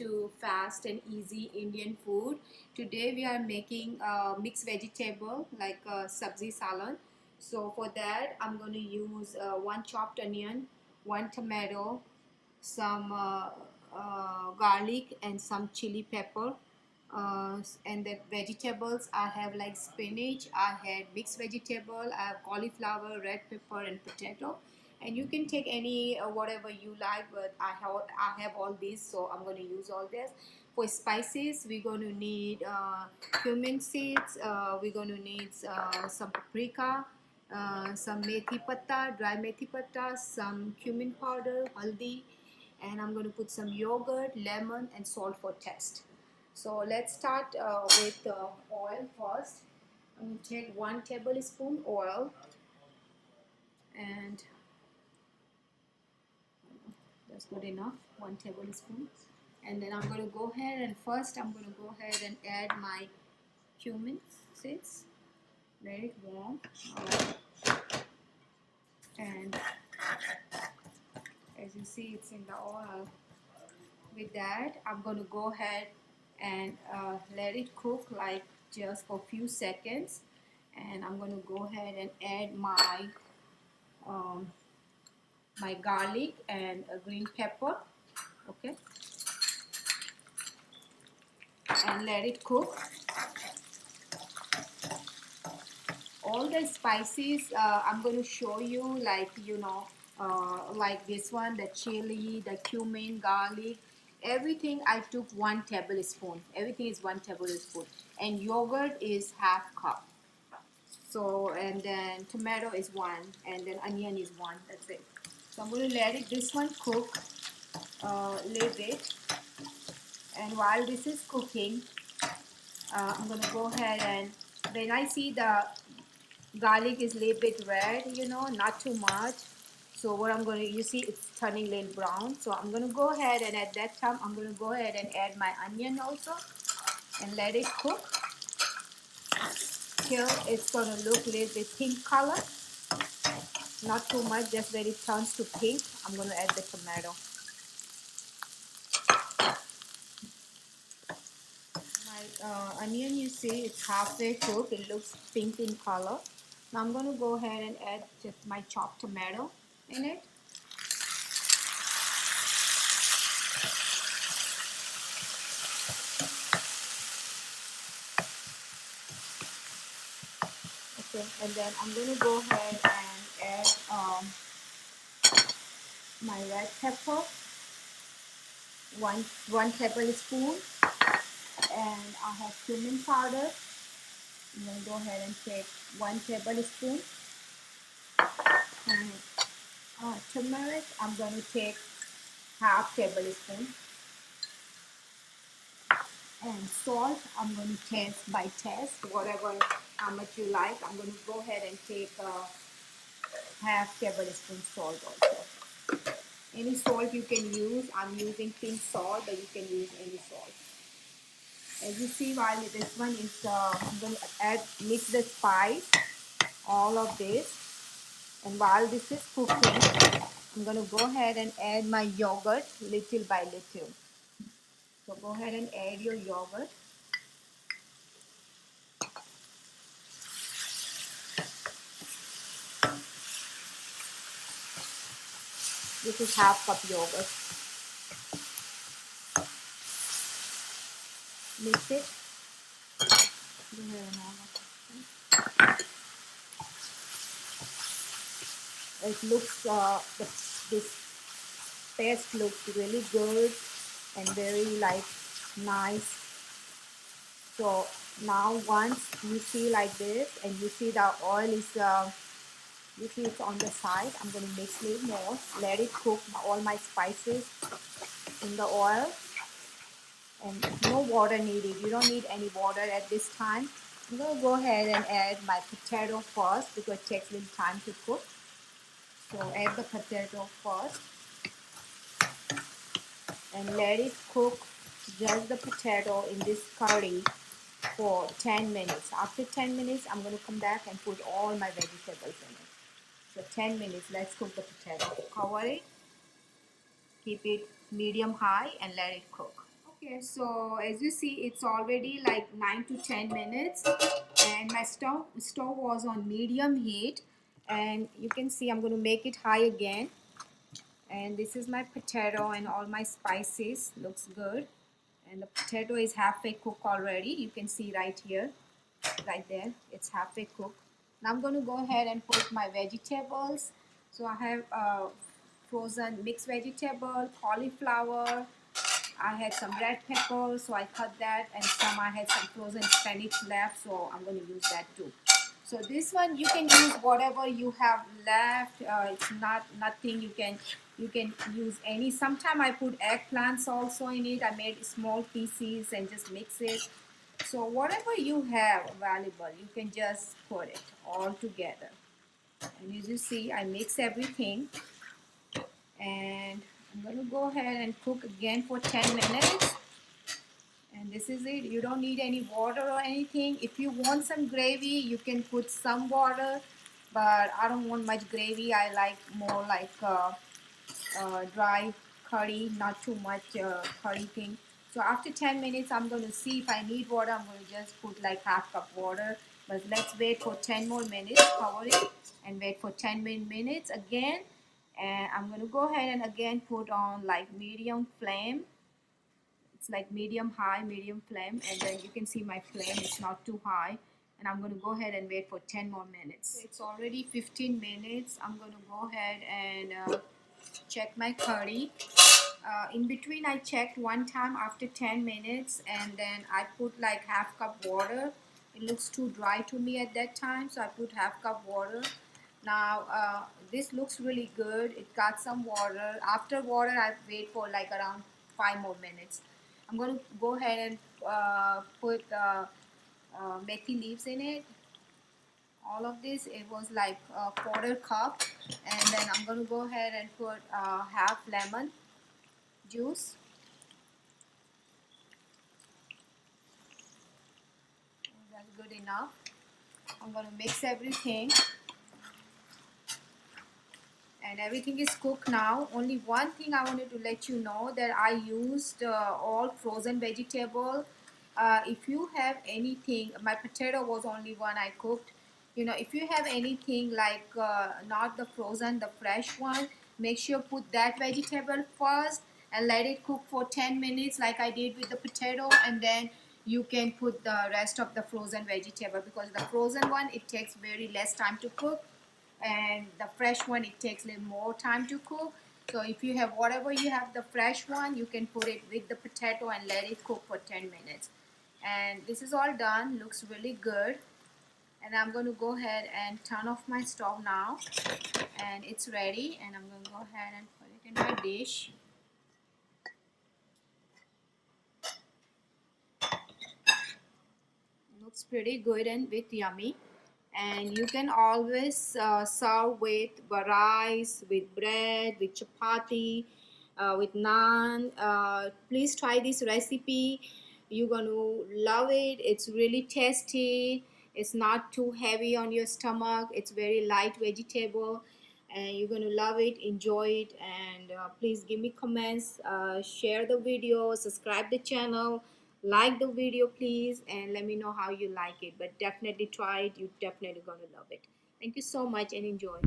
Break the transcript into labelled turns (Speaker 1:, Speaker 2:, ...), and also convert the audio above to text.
Speaker 1: to fast and easy Indian food. Today we are making mixed vegetable like sabzi salad. So for that I'm going to use one chopped onion, one tomato, some garlic and some chili pepper. And the vegetables I have like spinach, I had mixed vegetable, I have cauliflower, red pepper and potato. And you can take any whatever you like, but I have all these, so I'm going to use all this. For spices we're going to need cumin seeds, we're going to need some paprika, some methi patta, dry methi patta, some cumin powder, haldi, and I'm going to put some yogurt, lemon and salt for taste. So let's start with oil first. I'm going to take 1 tablespoon oil, and that's good enough, 1 tablespoon. And then I'm going to go ahead and first I'm going to go ahead and add my cumin seeds. Let it warm. And as you see, it's in the oil. With that, I'm going to go ahead and let it cook like just for a few seconds. And I'm going to go ahead and add my garlic and green pepper. Okay, and let it cook. All the spices I'm going to show you, like like this one, the chili, the cumin, garlic, everything I took 1 tablespoon. Everything is 1 tablespoon, and yogurt is half cup. So, and then tomato is 1, and then onion is 1. That's it. So I'm going to let this one cook a little bit, and while this is cooking, I'm going to go ahead and when I see the garlic is a little bit red, not too much. So what I'm going to, you see it's turning a little brown. So I'm going to go ahead and at that time, I'm going to go ahead and add my onion also and let it cook till it's going to look a little bit pink color. Not too much, just when it turns to pink, I'm going to add the tomato. My onion, you see, it's halfway cooked. It looks pink in color. Now I'm going to go ahead and add just my chopped tomato in it. Okay, and then I'm going to go ahead and add my red pepper, one tablespoon, and I have cumin powder. I'm going to go ahead and take 1 tablespoon, and turmeric I'm going to take half tablespoon, and salt I'm going to taste by taste, whatever how much you like. I'm going to go ahead and take half tablespoon salt also. Any salt you can use. I'm using pink salt, but you can use any salt. As you see, while this one is, I'm going to mix the spice, all of this. And while this is cooking, I'm going to go ahead and add my yogurt little by little. So go ahead and add your yogurt. This is half cup yogurt. Mix it. It looks, this paste looks really good and very like nice. So now once you see like this and you see the oil is, you see it's on the side, I'm going to mix a little more, let it cook all my spices in the oil, and no water needed. You don't need any water at this time. I'm going to go ahead and add my potato first because it takes a little time to cook. So add the potato first and let it cook, just the potato in this curry, for 10 minutes. After 10 minutes, I'm going to come back and put all my vegetables in it. So 10 minutes, let's cook the potato. Cover it, keep it medium high and let it cook. Okay, so as you see, it's already like 9 to 10 minutes, and my stove was on medium heat, and you can see I'm going to make it high again. And this is my potato and all my spices. Looks good, and the potato is halfway cooked already. You can see right here, right there, it's halfway cooked. Now I'm going to go ahead and put my vegetables. So I have frozen mixed vegetable, cauliflower. I had some red pepper, so I cut that, and some I had some frozen spinach left, so I'm going to use that too. So this one you can use whatever you have left. It's not nothing you can use any. Sometimes I put eggplants also in it. I made small pieces and just mix it. So whatever you have available, you can just put it all together. And as you see, I mix everything, and I'm going to go ahead and cook again for 10 minutes. And this is it. You don't need any water or anything. If you want some gravy, you can put some water, but I don't want much gravy. I like more like dry curry, not too much curry thing. So after 10 minutes, I'm going to see if I need water. I'm going to just put like half cup water. But let's wait for 10 more minutes, cover it, and wait for 10 minutes again. And I'm going to go ahead and again put on like medium flame. It's like medium high, medium flame, and then you can see my flame is not too high. And I'm going to go ahead and wait for 10 more minutes. It's already 15 minutes. I'm going to go ahead and check my curry. In between, I checked one time after 10 minutes, and then I put like half cup water. It looks too dry to me at that time, so I put half cup water. Now this looks really good. It got some water. After water, I wait for like around 5 more minutes. I'm going to go ahead and put methi leaves in it. All of this, it was like a quarter cup, and then I'm going to go ahead and put half lemon juice. That's good enough. I'm going to mix everything, and everything is cooked now. Only one thing I wanted to let you know, that I used all frozen vegetable. If you have anything, my potato was only one I cooked. You know, if you have anything like not the frozen, the fresh one, make sure put that vegetable first and let it cook for 10 minutes like I did with the potato, and then you can put the rest of the frozen vegetable, because the frozen one, it takes very less time to cook, and the fresh one, it takes a little more time to cook. So if you have whatever you have, the fresh one, you can put it with the potato and let it cook for 10 minutes. And this is all done, looks really good. And I'm going to go ahead and turn off my stove now, and it's ready. And I'm going to go ahead and put it in my dish. Looks pretty good and with yummy. And you can always serve with rice, with bread, with chapati, with naan. Please try this recipe. You're going to love it. It's really tasty. It's not too heavy on your stomach. It's very light vegetable, and you're going to love it, enjoy it. And please give me comments, share the video, subscribe the channel, like the video please, and let me know how you like it. But definitely try it. You're definitely going to love it. Thank you so much, and enjoy.